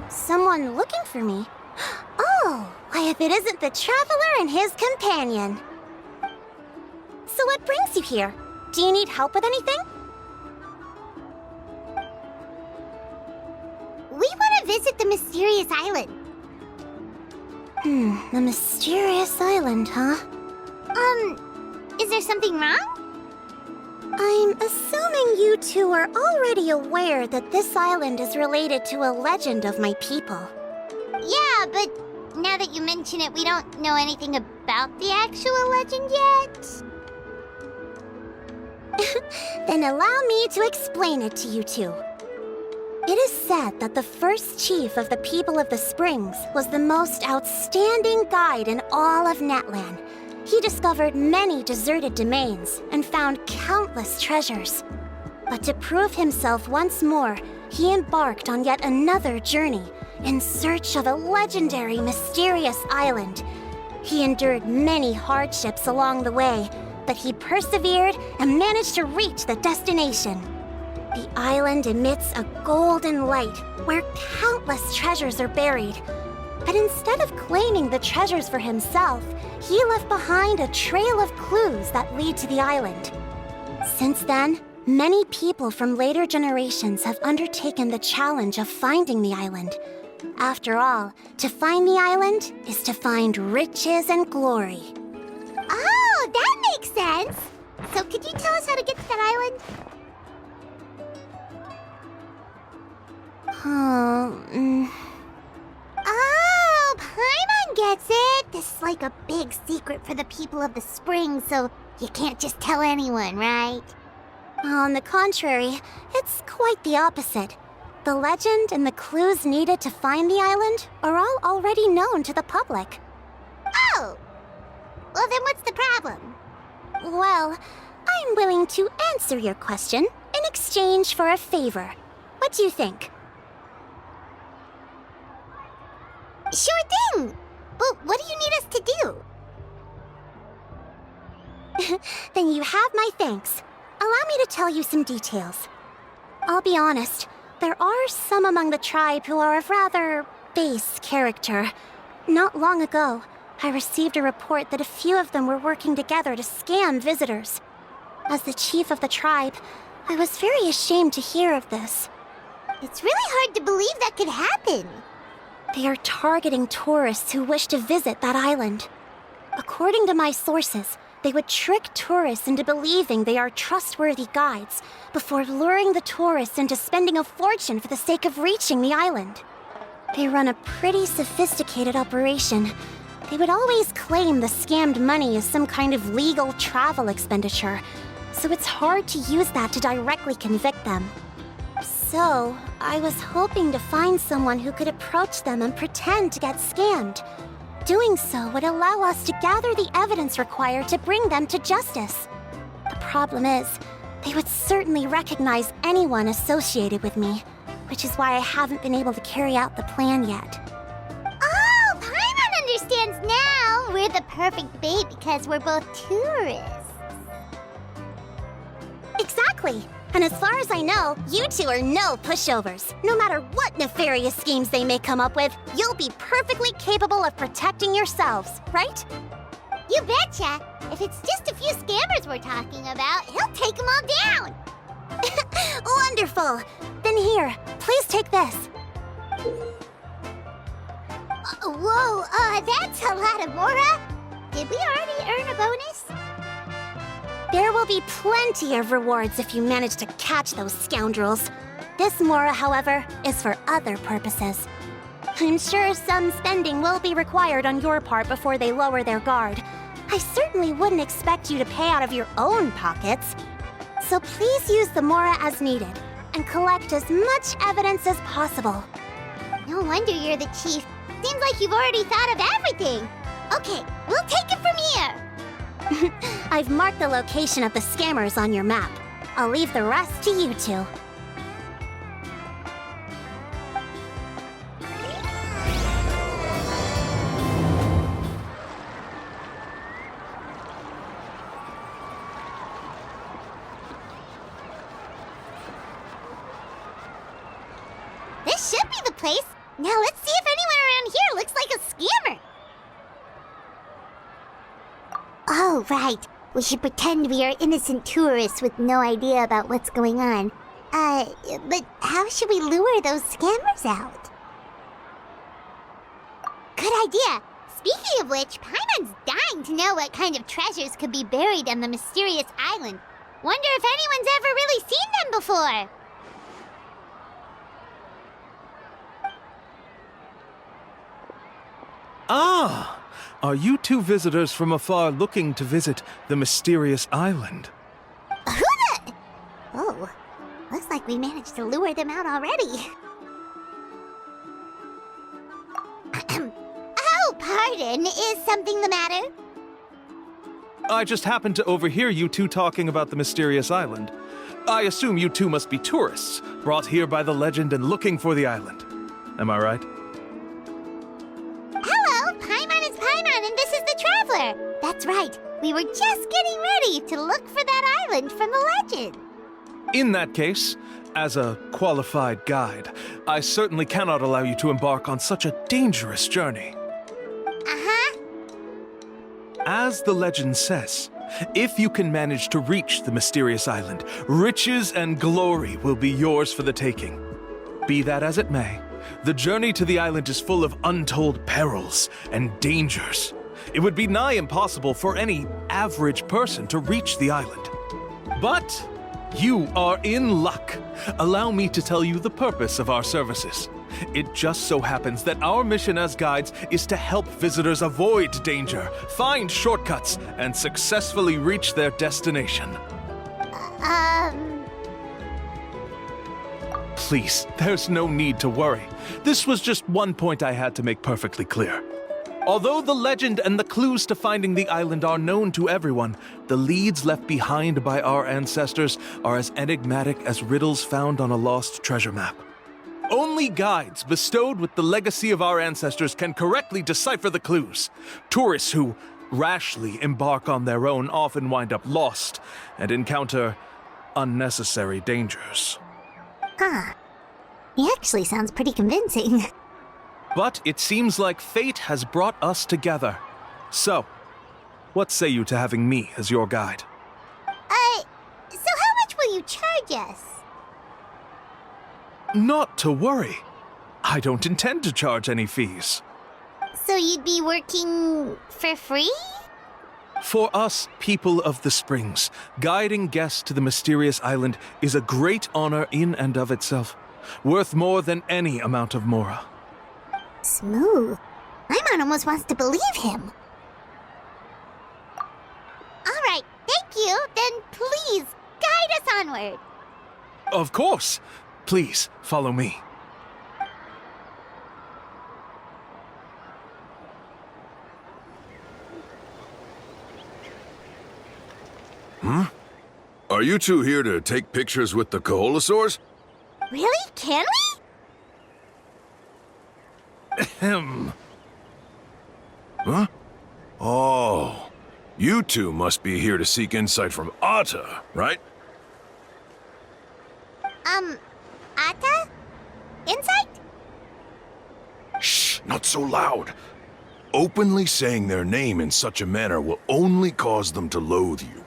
Someone looking for me? Oh, why if it isn't the traveler and his companion. So what brings you here? Do you need help with anything? We want to visit the mysterious island. The mysterious island, huh? Is there something wrong? I'm assuming you two are already aware that this island is related to a legend of my people. Yeah, but now that you mention it, we don't know anything about the actual legend yet. Then allow me to explain it to you two. It is said that the first chief of the people of the Springs was the most outstanding guide in all of Natlan. He discovered many deserted domains and found countless treasures. But to prove himself once more, he embarked on yet another journey in search of a legendary, mysterious island. He endured many hardships along the way, but he persevered and managed to reach the destination. The island emits a golden light where countless treasures are buried. But instead of claiming the treasures for himself, he left behind a trail of clues that lead to the island. Since then, many people from later generations have undertaken the challenge of finding the island. After all, to find the island is to find riches and glory. Oh, that makes sense. So could you tell us how to get to that island? Oh, Paimon gets it. This is like a big secret for the people of the spring, so you can't just tell anyone, right? On the contrary, it's quite the opposite. The legend and the clues needed to find the island are all already known to the public. Oh! Well, then what's the problem? Well, I'm willing to answer your question in exchange for a favor. What do you think? Sure thing! But what do you need us to do? Then you have my thanks. Allow me to tell you some details. I'll be honest, there are some among the tribe who are of rather base character. Not long ago, I received a report that a few of them were working together to scam visitors. As the chief of the tribe, I was very ashamed to hear of this. It's really hard to believe that could happen. They are targeting tourists who wish to visit that island. According to my sources, they would trick tourists into believing they are trustworthy guides before luring the tourists into spending a fortune for the sake of reaching the island. They run a pretty sophisticated operation. They would always claim the scammed money is some kind of legal travel expenditure, so it's hard to use that to directly convict them. So, I was hoping to find someone who could approach them and pretend to get scammed. Doing so would allow us to gather the evidence required to bring them to justice. The problem is, they would certainly recognize anyone associated with me, which is why I haven't been able to carry out the plan yet. Oh, Paimon understands now! We're the perfect bait because we're both tourists. Exactly! And as far as I know, you two are no pushovers. No matter what nefarious schemes they may come up with, you'll be perfectly capable of protecting yourselves, right? You betcha! If it's just a few scammers we're talking about, he'll take them all down! Wonderful! Then here, please take this. Whoa, that's a lot of Mora! Did we already earn a bonus? There will be plenty of rewards if you manage to catch those scoundrels. This Mora, however, is for other purposes. I'm sure some spending will be required on your part before they lower their guard. I certainly wouldn't expect you to pay out of your own pockets. So please use the Mora as needed, and collect as much evidence as possible. No wonder you're the chief. Seems like you've already thought of everything. Okay, we'll take it from here. I've marked the location of the scammers on your map. I'll leave the rest to you two. This should be the place. Now let's see if anyone around here looks like a scammer. Oh, right. We should pretend we are innocent tourists with no idea about what's going on. But how should we lure those scammers out? Good idea. Speaking of which, Paimon's dying to know what kind of treasures could be buried on the mysterious island. Wonder if anyone's ever really seen them before. Ah! Are you two visitors from afar looking to visit the mysterious island? Who the... Oh, looks like we managed to lure them out already. Oh, pardon. Is something the matter? I just happened to overhear you two talking about the mysterious island. I assume you two must be tourists, brought here by the legend and looking for the island. Am I right? Hello, Paimon is Paimon, and this is the Traveler. That's right. We were just getting ready to look for that island from the legend. In that case, as a qualified guide, I certainly cannot allow you to embark on such a dangerous journey. Uh-huh. As the legend says, if you can manage to reach the mysterious island, riches and glory will be yours for the taking. Be that as it may, the journey to the island is full of untold perils and dangers. It would be nigh impossible for any average person to reach the island. But you are in luck. Allow me to tell you the purpose of our services. It just so happens that our mission as guides is to help visitors avoid danger, find shortcuts, and successfully reach their destination. Please, there's no need to worry. This was just one point I had to make perfectly clear. Although the legend and the clues to finding the island are known to everyone, the leads left behind by our ancestors are as enigmatic as riddles found on a lost treasure map. Only guides bestowed with the legacy of our ancestors can correctly decipher the clues. Tourists who rashly embark on their own often wind up lost and encounter unnecessary dangers. Huh. He actually sounds pretty convincing. But it seems like fate has brought us together. So, what say you to having me as your guide? So how much will you charge us? Not to worry. I don't intend to charge any fees. So you'd be working for free? For us, people of the Springs, guiding guests to the mysterious island is a great honor in and of itself, worth more than any amount of mora. Smooth. Paimon almost wants to believe him. All right, thank you. Then please, guide us onward. Of course. Please, follow me. Are you two here to take pictures with the Koholosaurs? Really? Can we? Ahem. Huh? Oh, you two must be here to seek insight from Atta, right? Atta? Insight? Shh, not so loud. Openly saying their name in such a manner will only cause them to loathe you.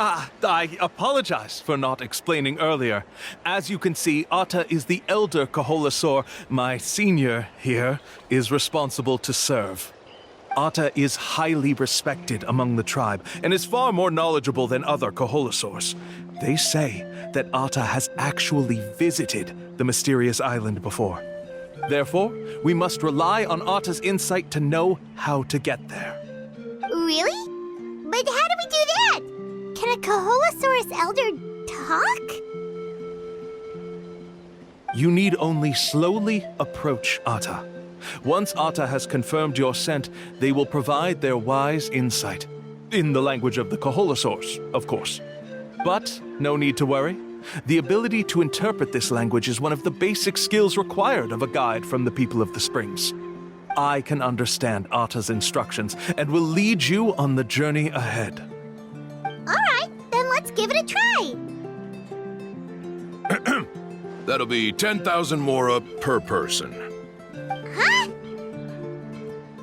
I apologize for not explaining earlier. As you can see, Atta is the elder Koholosaur. My senior here is responsible to serve. Atta is highly respected among the tribe and is far more knowledgeable than other Koholosaurs. They say that Atta has actually visited the mysterious island before. Therefore, we must rely on Atta's insight to know how to get there. Really? But how do we do that? Can a Koholosaurus elder talk? You need only slowly approach Atta. Once Atta has confirmed your scent, they will provide their wise insight. In the language of the Koholosaurs, of course. But no need to worry. The ability to interpret this language is one of the basic skills required of a guide from the people of the Springs. I can understand Atta's instructions and will lead you on the journey ahead. All right, then let's give it a try. That'll be 10,000 mora per person.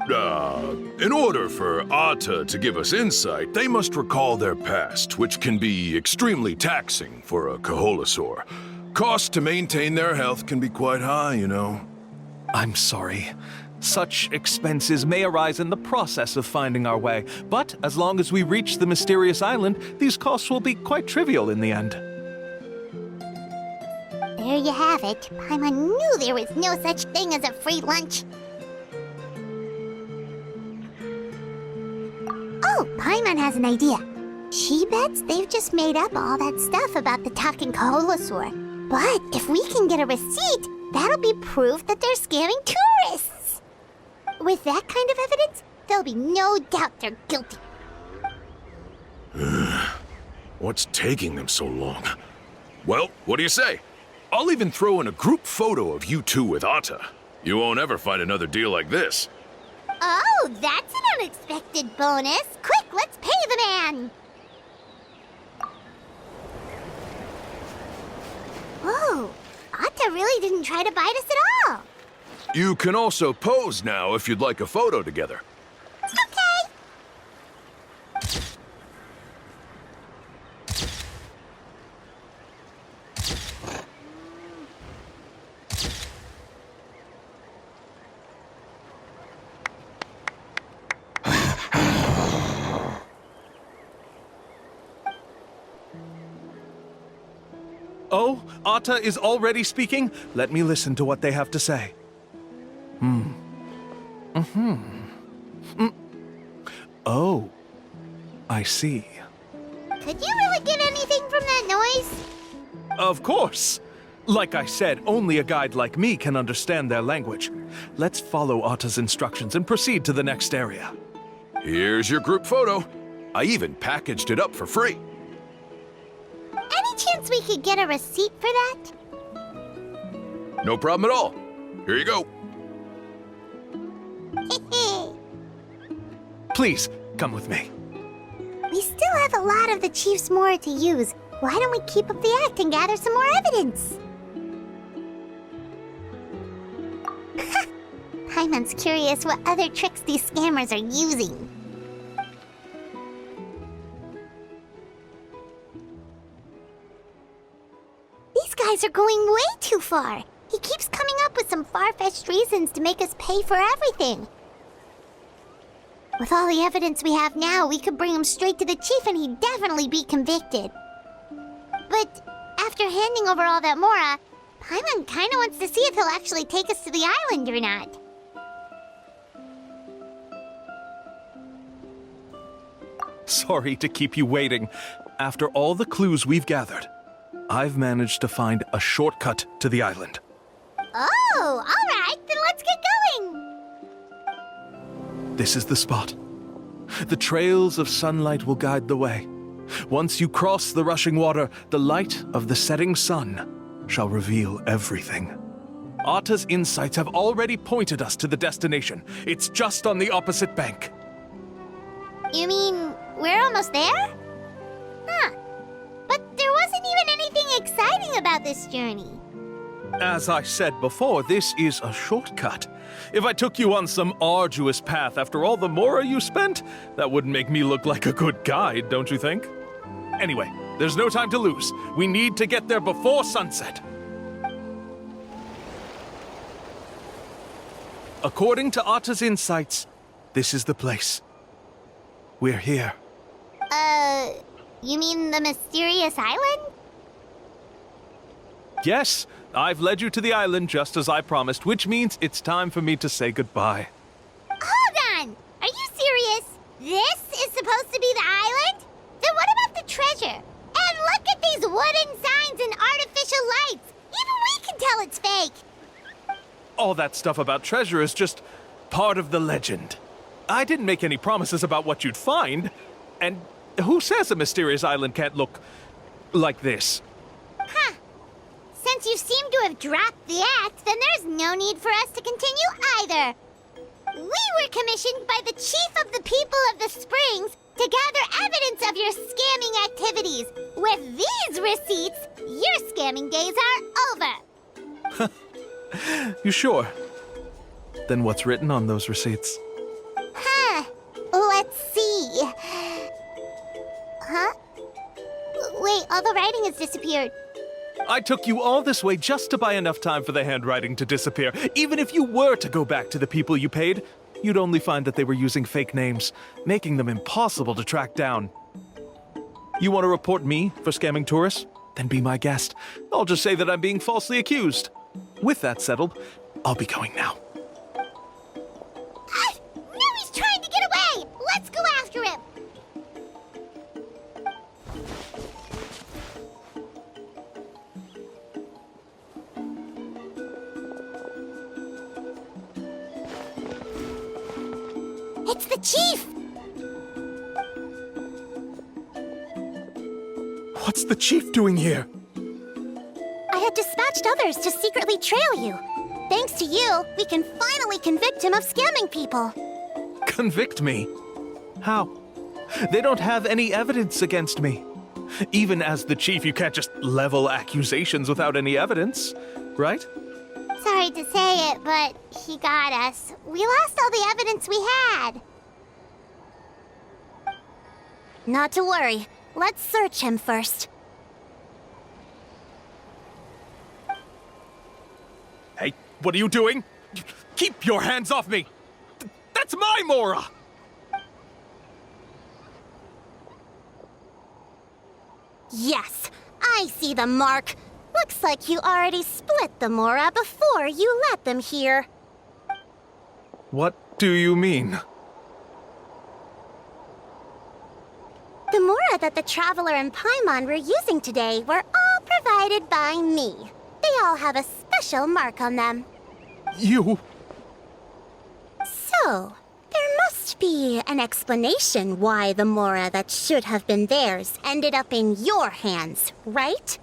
Huh? In order for Ata to give us insight, they must recall their past, which can be extremely taxing for a Kaholosaur. Cost to maintain their health can be quite high, you know. I'm sorry. Such expenses may arise in the process of finding our way, but as long as we reach the mysterious island, these costs will be quite trivial in the end. There you have it. Paimon knew there was no such thing as a free lunch. Oh, Paimon has an idea. She bets they've just made up all that stuff about the talking Kaholosaur. But if we can get a receipt, that'll be proof that they're scamming tourists. With that kind of evidence, there'll be no doubt they're guilty. What's taking them so long? Well, what do you say? I'll even throw in a group photo of you two with Ata. You won't ever find another deal like this. Oh, that's an unexpected bonus. Quick, let's pay the man. Whoa, Ata really didn't try to bite us at all. You can also pose now if you'd like a photo together. Okay. Oh, Ata is already speaking? Let me listen to what they have to say. Oh, I see. Could you really get anything from that noise? Of course! Like I said, only a guide like me can understand their language. Let's follow Ata's instructions and proceed to the next area. Here's your group photo. I even packaged it up for free. Any chance we could get a receipt for that? No problem at all. Here you go. Please, come with me. We still have a lot of the Chief's Mora to use. Why don't we keep up the act and gather some more evidence? Paimon's curious what other tricks these scammers are using. These guys are going way too far. He keeps coming up with some far-fetched reasons to make us pay for everything. With all the evidence we have now, we could bring him straight to the chief and he'd definitely be convicted. But after handing over all that Mora, Paimon kinda wants to see if he'll actually take us to the island or not. Sorry to keep you waiting. After all the clues we've gathered, I've managed to find a shortcut to the island. Oh, alright, then let's get going! This is the spot. The trails of sunlight will guide the way. Once you cross the rushing water, the light of the setting sun shall reveal everything. Ata's insights have already pointed us to the destination. It's just on the opposite bank. You mean, we're almost there? Huh. But there wasn't even anything exciting about this journey. As I said before, this is a shortcut. If I took you on some arduous path after all the Mora you spent, that wouldn't make me look like a good guide, don't you think? Anyway, there's no time to lose. We need to get there before sunset. According to Ata's insights, this is the place. We're here. You mean the mysterious island? Yes, I've led you to the island just as I promised, which means it's time for me to say goodbye. Hold on! Are you serious? This is supposed to be the island? Then what about the treasure? And look at these wooden signs and artificial lights! Even we can tell it's fake! All that stuff about treasure is just part of the legend. I didn't make any promises about what you'd find. And who says a mysterious island can't look like this? Huh. Since you seem to have dropped the act, then there's no need for us to continue either. We were commissioned by the chief of the people of the Springs to gather evidence of your scamming activities. With these receipts, your scamming days are over. You sure? Then what's written on those receipts? Let's see. Huh? Wait, all the writing has disappeared. I took you all this way just to buy enough time for the handwriting to disappear. Even if you were to go back to the people you paid, you'd only find that they were using fake names, making them impossible to track down. You want to report me for scamming tourists? Then be my guest. I'll just say that I'm being falsely accused. With that settled, I'll be going now. Now he's trying to get away! Let's go after him! It's the chief! What's the chief doing here? I had dispatched others to secretly trail you. Thanks to you, we can finally convict him of scamming people. Convict me? How? They don't have any evidence against me. Even as the chief, you can't just level accusations without any evidence, right? Sorry to say it, but he got us. We lost all the evidence we had. Not to worry. Let's search him first. Hey, what are you doing? Keep your hands off me! That's my Mora! Yes, I see the mark. Looks like you already split the Mora before you let them here. What do you mean? The Mora that the Traveler and Paimon were using today were all provided by me. They all have a special mark on them. You... So, there must be an explanation why the Mora that should have been theirs ended up in your hands, right?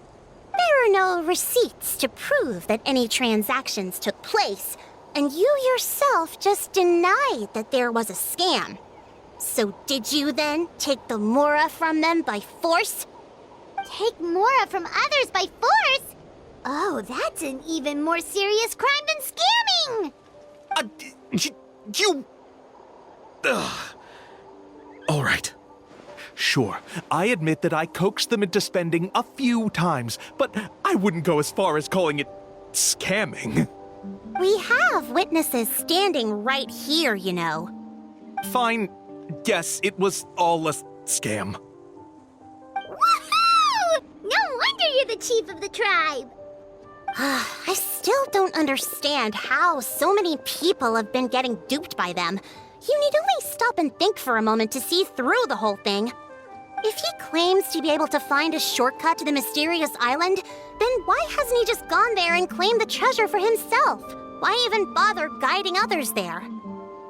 There are no receipts to prove that any transactions took place, and you yourself just denied that there was a scam. So did you then take the Mora from them by force? Take Mora from others by force? Oh, that's an even more serious crime than scamming! You... All right. Sure, I admit that I coaxed them into spending a few times, but I wouldn't go as far as calling it scamming. We have witnesses standing right here, you know. Fine. Yes, it was all a scam. Woohoo! No wonder you're the chief of the tribe! I still don't understand how so many people have been getting duped by them. You need only stop and think for a moment to see through the whole thing. If he claims to be able to find a shortcut to the mysterious island, then why hasn't he just gone there and claimed the treasure for himself? Why even bother guiding others there?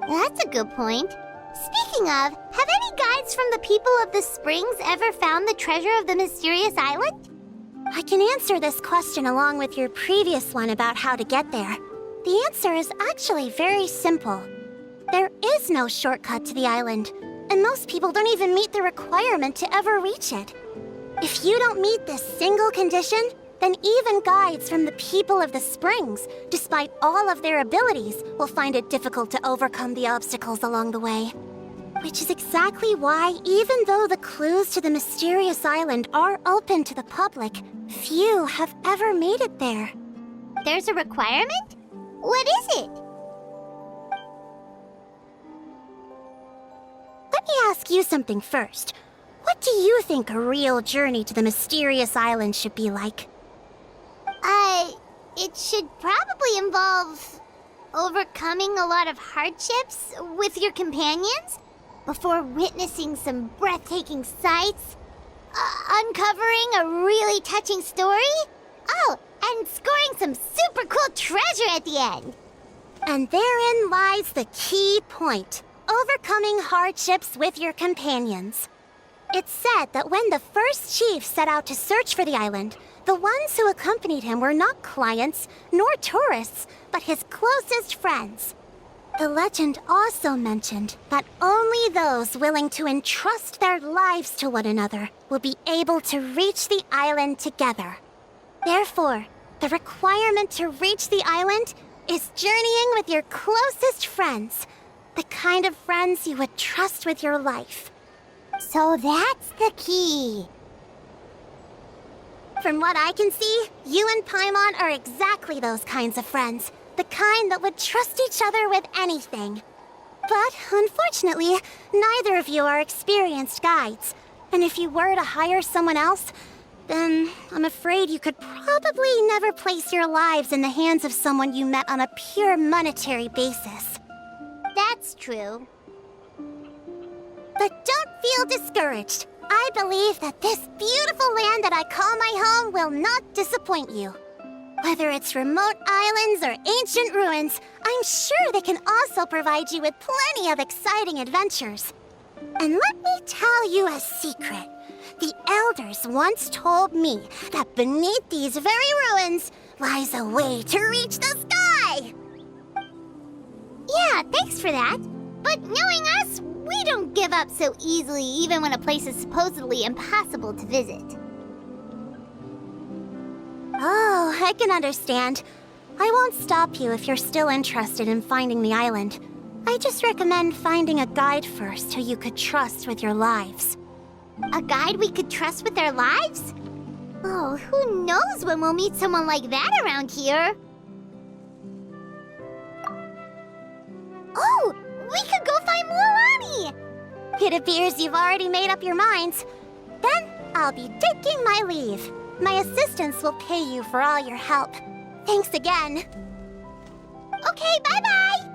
That's a good point. Speaking of, have any guides from the people of the springs ever found the treasure of the mysterious island? I can answer this question along with your previous one about how to get there. The answer is actually very simple. There is no shortcut to the island, and most people don't even meet the requirement to ever reach it. If you don't meet this single condition, then even guides from the people of the springs, despite all of their abilities, will find it difficult to overcome the obstacles along the way. Which is exactly why, even though the clues to the mysterious island are open to the public, few have ever made it there. There's a requirement? What is it? Let me ask you something first. What do you think a real journey to the mysterious island should be like? It should probably involve overcoming a lot of hardships with your companions before witnessing some breathtaking sights, uncovering a really touching story, oh, and scoring some super cool treasure at the end. And therein lies the key point. Overcoming hardships with your companions. It's said that when the first chief set out to search for the island, the ones who accompanied him were not clients nor tourists, but his closest friends. The legend also mentioned that only those willing to entrust their lives to one another will be able to reach the island together. Therefore, The requirement to reach the island is journeying with your closest friends. The kind of friends you would trust with your life. So that's the key. From what I can see, you and Paimon are exactly those kinds of friends. The kind that would trust each other with anything. But unfortunately, neither of you are experienced guides. And if you were to hire someone else, then I'm afraid you could probably never place your lives in the hands of someone you met on a pure monetary basis. That's true. But don't feel discouraged. I believe that this beautiful land that I call my home will not disappoint you. Whether it's remote islands or ancient ruins, I'm sure they can also provide you with plenty of exciting adventures. And let me tell you a secret. The elders once told me that beneath these very ruins lies a way to reach the sky! Yeah, thanks for that. But knowing us, we don't give up so easily even when a place is supposedly impossible to visit. Oh, I can understand. I won't stop you if you're still interested in finding the island. I just recommend finding a guide first who you could trust with your lives. A guide we could trust with our lives? Oh, who knows when we'll meet someone like that around here? Oh, we could go find Mualani! It appears you've already made up your minds. Then I'll be taking my leave. My assistants will pay you for all your help. Thanks again. Okay, bye-bye!